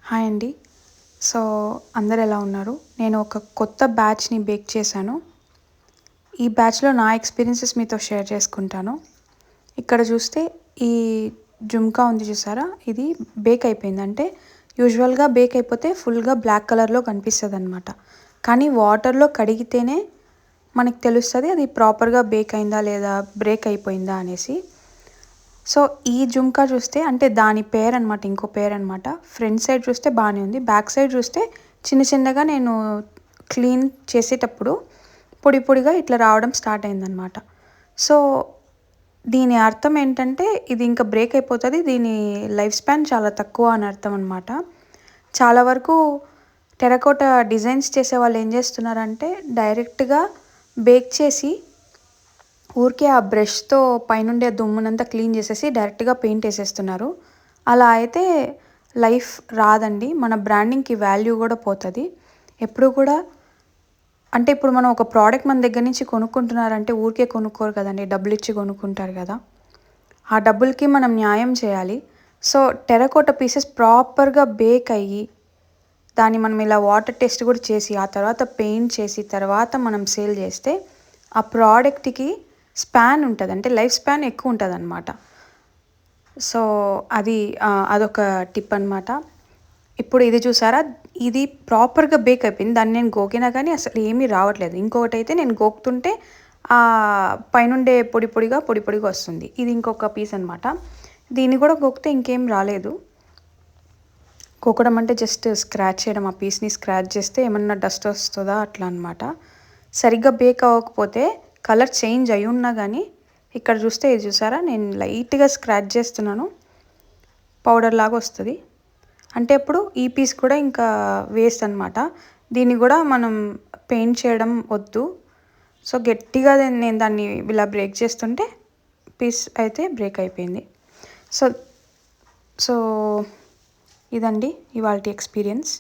Hi అండి. So, అందరూ ఎలా ఉన్నారు? నేను ఒక కొత్త బ్యాచ్‌ని బేక్ చేశాను. ఈ బ్యాచ్‌లో నా ఎక్స్‌పీరియన్సెస్ మీతో షేర్ చేసుకుంటాను. ఇక్కడ చూస్తే ఈ జుంకా ఉంది చూసారా? ఇది బేక్ అయిపోయింది. అంటే యూజువల్‌గా బేక్ అయిపోతే ఫుల్‌గా బ్లాక్ కలర్‌లో కనిపిస్తదనమాట. కానీ వాటర్‌లో కడిగితేనే మనకు తెలుస్తది అది ప్రాపర్‌గా బేక్ అయిందా లేదా బ్రేక్ అయిపోయిందా అనేసి. సో, ఈ జుంకా చూస్తే అంటే దాని పేరనమాట. ఇంకో పేరనమాట. ఫ్రంట్ సైడ్ చూస్తే బానే ఉంది. బ్యాక్ సైడ్ చూస్తే చిన్న చిన్నగా నేను క్లీన్ చేసేటప్పుడు పొడి పొడిగా ఇట్లా రావడం స్టార్ట్ అయిందనమాట. సో, దీని అర్థం ఏంటంటే ఇది ఇంకా బ్రేక్ అయిపోతది. దీని లైఫ్ స్పాన్ చాలా తక్కువ అని అర్థం అనమాట. చాలా వరకు టెర్రకోటా డిజైన్స్ చేసేవాళ్ళు ఏం చేస్తున్నారంటే డైరెక్ట్‌గా బేక్ చేసి ఊరికే ఆ బ్రష్‌తో పైనుండే దుమ్మునంతా క్లీన్ చేసేసి డైరెక్ట్‌గా పెయింట్ ఏసేస్తున్నారు. అలా అయితే లైఫ్ రాదండి. మన బ్రాండింగ్‌కి వాల్యూ గూడా పోతది. ఎప్పుడు కూడా అంటే ఇప్పుడు మనం ఒక ప్రోడక్ట్ మన దగ్గర నుంచి కొనుక్కుంటున్నారంటే ఊరికే కొనుక్కోరు కదండీ. డబ్బులిచ్చి కొనుక్కుంటారు గదా! ఆ డబ్బులకి మనం న్యాయం చేయాలి. సో, టెర్రకోటా పీసెస్ ప్రాపర్‌గా బేక్ అయ్యి, దాన్ని మనం ఇలా వాటర్ టెస్ట్ కూడా చేసి, ఆ తర్వాత పెయింట్ చేసి, తర్వాత మనం సేల్ చేస్తే ఆ ప్రోడక్ట్‌కి స్పాన్ ఉంటది. అంటే లైఫ్ స్పాన్ ఎక్కువుంటదనమాట. సో, అది అదొక టిప్ అనమాట. ఇప్పుడు ఇది చూసారా? ఇది ప్రాపర్‌గా బేక్ అయిపోయింది. దాన్ని నేను గోకినా కానీ అసలు ఏమీ రావట్లేదు. ఇంకొకటైతే నేను గోకుతుంటే పైనుండే పొడి పొడిగా, పొడి పొడిగా వస్తుంది. ఇది ఇంకొక పీస్ అనమాట. దీన్ని కూడా గోకితే ఇంకేం రాలేదు. గోకడం అంటే జస్ట్ స్క్రాచ్ చేయడం. ఆ పీస్‌ని స్క్రాచ్ చేస్తే ఏమన్నా డస్ట్ వస్తదా అట్లా అనమాట. సరిగ్గా బేక్ అవ్వకపోతే కలర్ చేంజ్ అయ్యున్నా గానీ, ఇక్కడ చూస్తే ఇది చూసారా? నేను లైట్‌గా స్క్రాచ్ చేస్తున్నాను. పౌడర్ లాగా వస్తది. అంటే అప్పుడు ఈ పీస్ కూడా ఇంకా వేస్ట్ అనమాట. దీన్ని గూడా మనం పెయింట్ చేయడం వద్దు. సో, గట్టిగా నేను దాన్ని ఇలా బ్రేక్ చేస్తుంటే పీస్ అయితే బ్రేక్ అయిపోయింది. సో సో, ఇదండి ఇవాల్టి ఎక్స్‌పీరియన్స్.